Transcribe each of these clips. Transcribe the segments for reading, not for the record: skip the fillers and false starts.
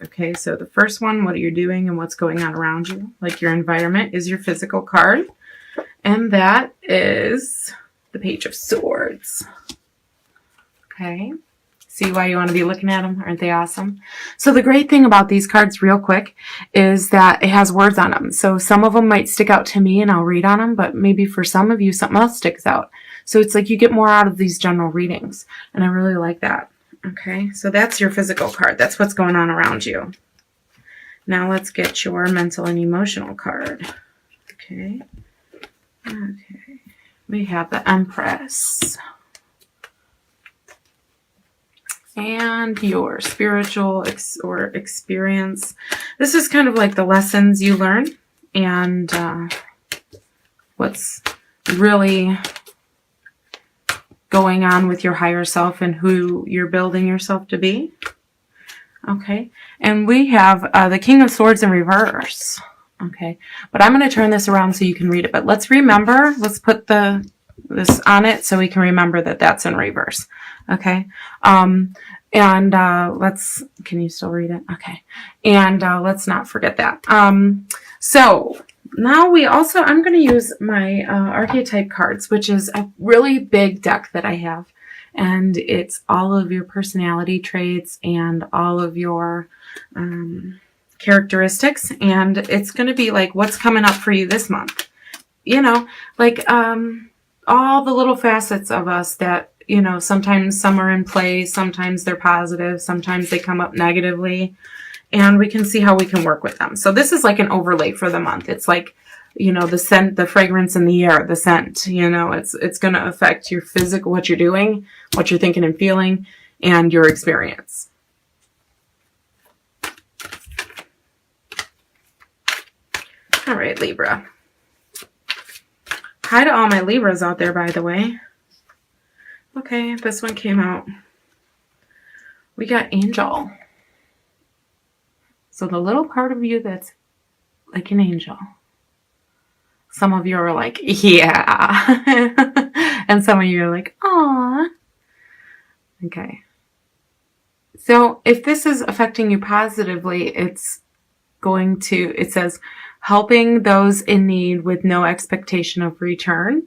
Okay, so the first one, what are you doing and what's going on around you? Like your environment is your physical card. And that is the Page of Swords. Okay. See why you want to be looking at them? Aren't they awesome? So the great thing about these cards, real quick, is that it has words on them. So some of them might stick out to me and I'll read on them, but maybe for some of you, something else sticks out. So it's like you get more out of these general readings. And I really like that. Okay, so that's your physical card. That's what's going on around you. Now let's get your mental and emotional card. Okay. Okay. We have the Empress. And your spiritual experience. This is kind of like the lessons you learn and what's really going on with your higher self and who you're building yourself to be. Okay, and we have the King of Swords in reverse. Okay, but I'm going to turn this around so you can read it. But let's remember, let's put this on it so we can remember that that's in reverse. Okay, and let's, can you still read it? Okay, and let's not forget that. So now we also, I'm going to use my archetype cards, which is a really big deck that I have. And it's all of your personality traits and all of your characteristics. And it's going to be like what's coming up for you this month. You know, like all the little facets of us that, you know, sometimes some are in play, sometimes they're positive, sometimes they come up negatively. And we can see how we can work with them. So this is like an overlay for the month. It's like, you know, the scent, the fragrance in the air, the scent, you know, it's going to affect your physical, what you're doing, what you're thinking and feeling, and your experience. All right, Libra. Hi to all my Libras out there, by the way. Okay, this one came out. We got Angel. So the little part of you that's like an angel. Some of you are like, yeah. And some of you are like, aw. Okay. So if this is affecting you positively, it's going to, it says, helping those in need with no expectation of return.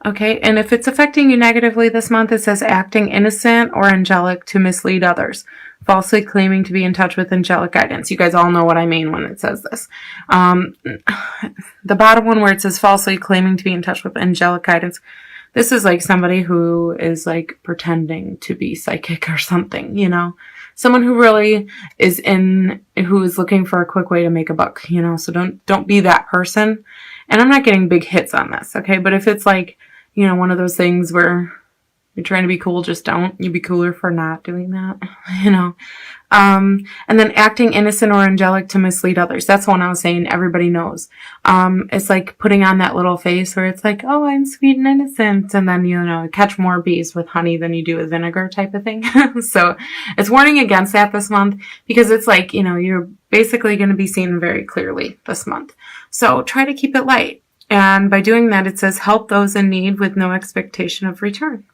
Okay, and if it's affecting you negatively this month, it says acting innocent or angelic to mislead others, falsely claiming to be in touch with angelic guidance. You guys all know what I mean when it says this. The bottom one where it says falsely claiming to be in touch with angelic guidance, this is like somebody who is like pretending to be psychic or something, you know? Someone who really is who is looking for a quick way to make a buck, you know? So don't be that person. And I'm not getting big hits on this, okay? But if it's like, you know, one of those things where you're trying to be cool, just don't. You'd be cooler for not doing that, you know. And then acting innocent or angelic to mislead others. That's one I was saying everybody knows. It's like putting on that little face where it's like, oh, I'm sweet and innocent. And then, you know, catch more bees with honey than you do with vinegar type of thing. So it's warning against that this month because it's like, you know, you're basically going to be seen very clearly this month. So try to keep it light. And by doing that, it says help those in need with no expectation of return.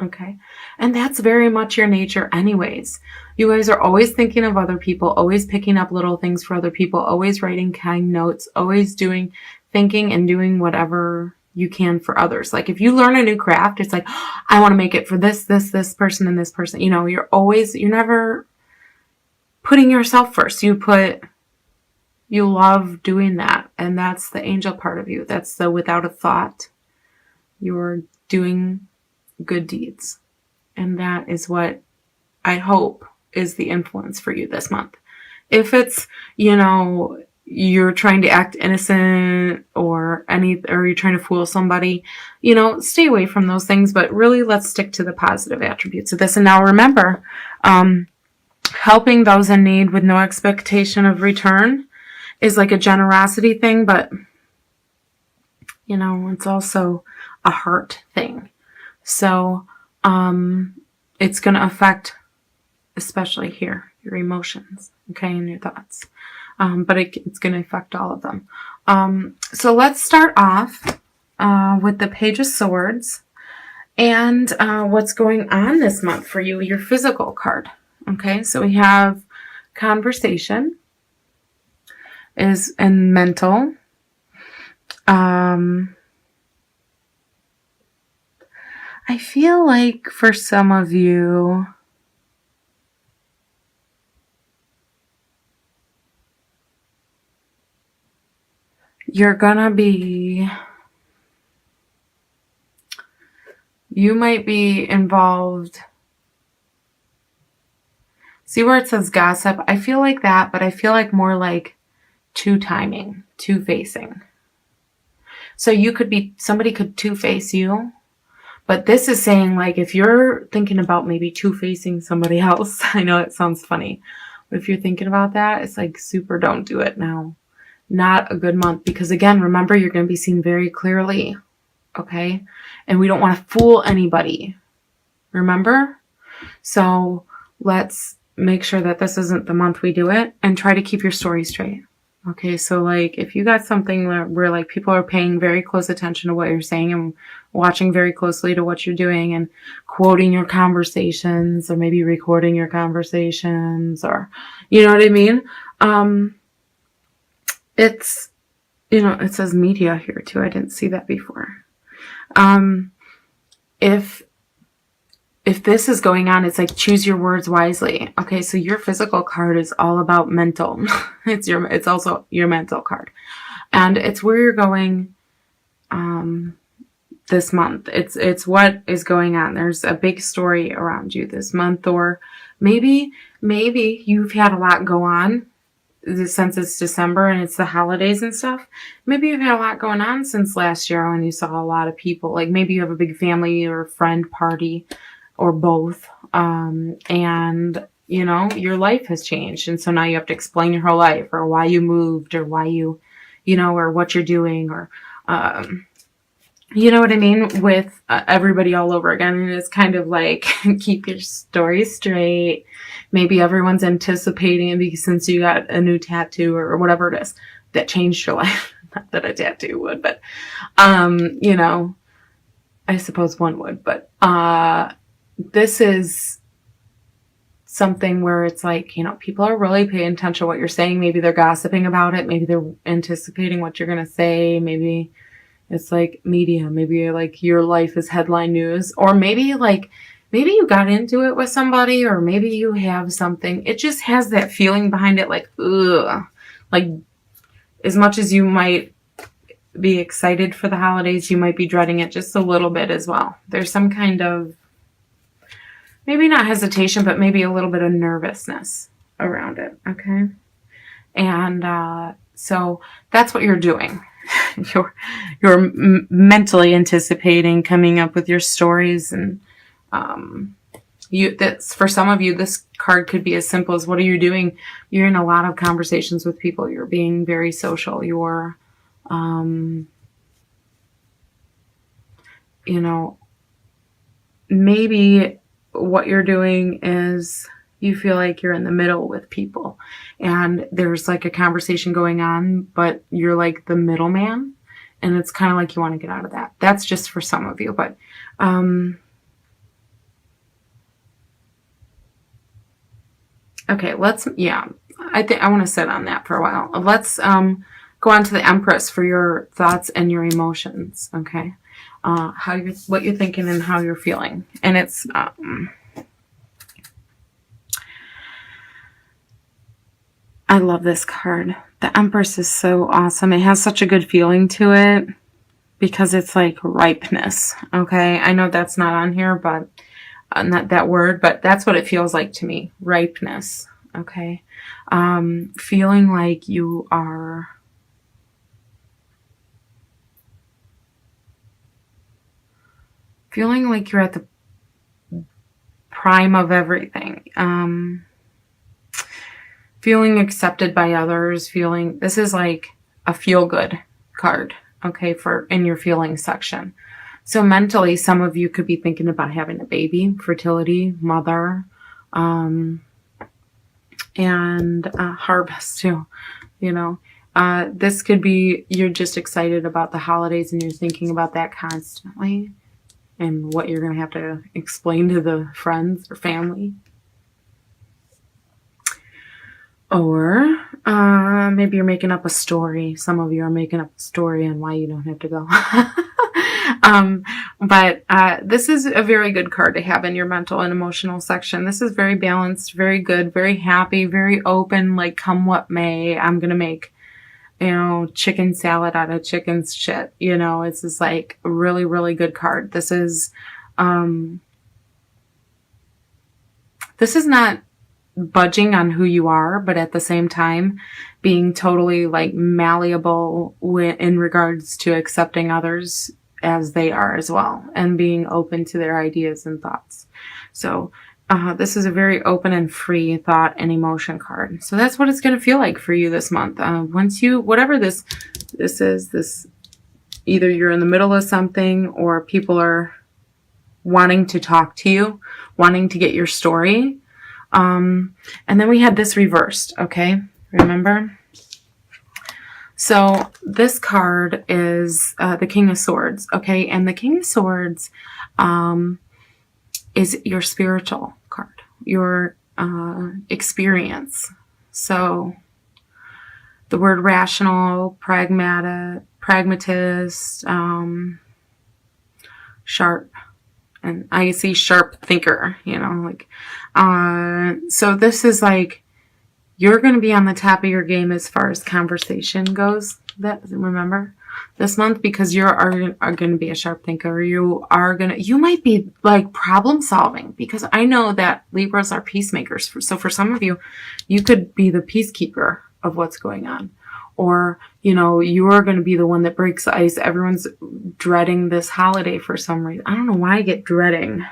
Okay. And that's very much your nature anyways. You guys are always thinking of other people, always picking up little things for other people, always writing kind notes, always thinking and doing whatever you can for others. Like if you learn a new craft, it's like, oh, I want to make it for this person and this person. You know, you're never putting yourself first. You love doing that. And that's the angel part of you. That's the without a thought. You're doing good deeds. And that is what I hope is the influence for you this month. If it's, you know, you're trying to act innocent or you're trying to fool somebody, you know, stay away from those things. But really, let's stick to the positive attributes of this. And now remember, helping those in need with no expectation of return is like a generosity thing, but, you know, it's also a heart thing. So it's going to affect, especially here, your emotions, okay, and your thoughts. But it's going to affect all of them. So let's start off with the Page of Swords and what's going on this month for you, your physical card. Okay, so we have conversation is and mental. I feel like for some of you, you're gonna be, you might be involved. See where it says gossip? I feel like that, but I feel like more like two-timing, two-facing. So you could be, somebody could two-face you, but this is saying like if you're thinking about maybe two-facing somebody else, I know it sounds funny, but if you're thinking about that, it's like super don't do it now. Not a good month because again, remember you're going to be seen very clearly, okay? And we don't want to fool anybody, remember? So let's make sure that this isn't the month we do it and try to keep your story straight. Okay, so like if you got something where like people are paying very close attention to what you're saying and watching very closely to what you're doing and quoting your conversations or maybe recording your conversations or, you know what I mean? It's, you know, it says media here too. I didn't see that before. If this is going on, it's like choose your words wisely. Okay, so your physical card is all about mental. It's also your mental card. And it's where you're going this month. It's what is going on. There's a big story around you this month, or maybe you've had a lot go on since it's December and it's the holidays and stuff. Maybe you've had a lot going on since last year when you saw a lot of people. Like maybe you have a big family or friend party or both. And, you know, your life has changed. And so now you have to explain your whole life or why you moved or why you know, or what you're doing or, you know what I mean? With everybody all over again. And it's kind of like keep your story straight. Maybe everyone's anticipating it because since you got a new tattoo or whatever it is that changed your life. Not that a tattoo would, but, you know, I suppose one would, but, this is something where it's like, you know, people are really paying attention to what you're saying. Maybe they're gossiping about it. Maybe they're anticipating what you're going to say. Maybe it's like media. Maybe like your life is headline news, or maybe you got into it with somebody, or maybe you have something. It just has that feeling behind it. Like, ugh, like as much as you might be excited for the holidays, you might be dreading it just a little bit as well. There's some kind of, maybe not hesitation, but maybe a little bit of nervousness around it, okay? And so that's what you're doing. you're mentally anticipating, coming up with your stories, and that's for some of you. This card could be as simple as, what are you doing? You're in a lot of conversations with people. You're being very social. You're, you know, maybe what you're doing is you feel like you're in the middle with people and there's like a conversation going on, but you're like the middleman, and it's kind of like you want to get out of that. That's just for some of you, but okay, I think I want to sit on that for a while. Let's go on to the Empress for your thoughts and your emotions, okay? What you're thinking and how you're feeling. And it's, I love this card. The Empress is so awesome. It has such a good feeling to it because it's like ripeness. Okay. I know that's not on here, but not that word, but that's what it feels like to me. Ripeness. Okay. Feeling like you are, feeling like you're at the prime of everything. Feeling accepted by others, this is like a feel-good card, okay, for in your feelings section. So mentally, some of you could be thinking about having a baby, fertility, mother, and harvest too, you know. This could be, you're just excited about the holidays and you're thinking about that constantly and what you're going to have to explain to the friends or family. Or maybe you're making up a story. Some of you are making up a story on why you don't have to go. But this is a very good card to have in your mental and emotional section. This is very balanced, very good, very happy, very open, like come what may. I'm going to make, chicken salad out of chicken's shit. It's just like a really, really good card. This is not budging on who you are, but at the same time being totally like malleable in regards to accepting others as they are as well, and being open to their ideas and thoughts. So this is a very open and free thought and emotion card. So that's what it's going to feel like for you this month. Once you, whatever this is, either you're in the middle of something or people are wanting to talk to you, wanting to get your story. And then we had this reversed, okay? Remember? So this card is the King of Swords, okay? And the King of Swords is your spiritual card, your experience. So the word rational, pragmatist, sharp. And I see sharp thinker, so this is like, you're going to be on the top of your game as far as conversation goes. Remember this month, because you are going to be a sharp thinker. You might be like problem solving, because I know that Libras are peacemakers. So for some of you, you could be the peacekeeper of what's going on. Or, you are going to be the one that breaks the ice. Everyone's dreading this holiday for some reason. I don't know why I get dreading.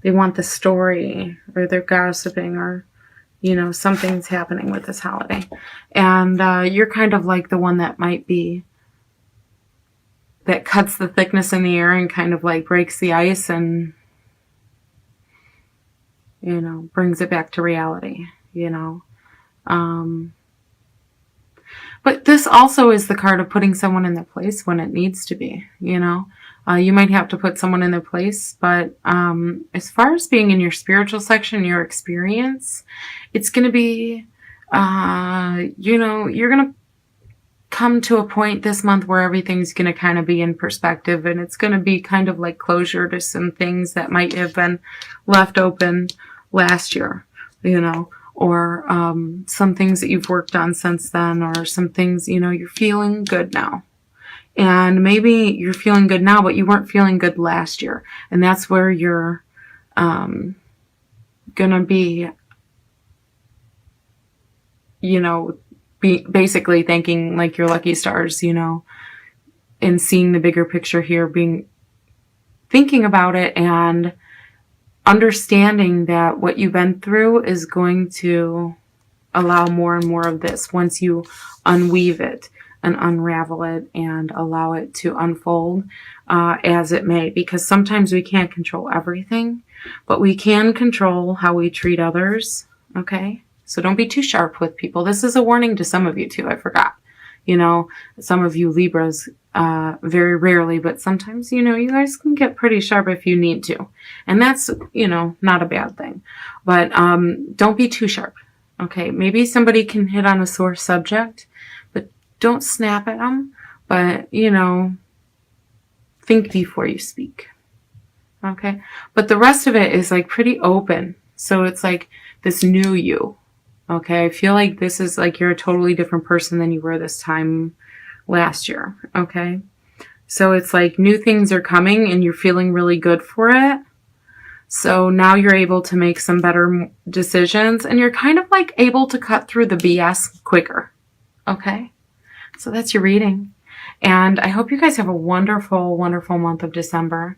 They want the story, or they're gossiping, or, something's happening with this holiday. And you're kind of like the one that cuts the thickness in the air and kind of like breaks the ice and, brings it back to reality, But this also is the card of putting someone in their place when it needs to be, You might have to put someone in their place, but as far as being in your spiritual section, your experience, it's going to be, you're going to come to a point this month where everything's going to kind of be in perspective, and it's going to be kind of like closure to some things that might have been left open last year, or some things that you've worked on since then, or some things, you're feeling good now. And maybe you're feeling good now, but you weren't feeling good last year. And that's where you're going to be, basically thanking like your lucky stars, and seeing the bigger picture here, thinking about it and understanding that what you've been through is going to allow more and more of this once you unweave it and unravel it and allow it to unfold as it may. Because sometimes we can't control everything, but we can control how we treat others, okay? So don't be too sharp with people. This is a warning to some of you too, I forgot. Some of you Libras, very rarely, but sometimes, you guys can get pretty sharp if you need to. And that's, not a bad thing. But don't be too sharp, okay? Maybe somebody can hit on a sore subject, but don't snap at them. But, think before you speak, okay? But the rest of it is like pretty open. So it's like this new you. Okay, I feel like this is like you're a totally different person than you were this time last year, okay? So it's like new things are coming and you're feeling really good for it. So now you're able to make some better decisions, and you're kind of like able to cut through the BS quicker, okay? So that's your reading. And I hope you guys have a wonderful, wonderful month of December.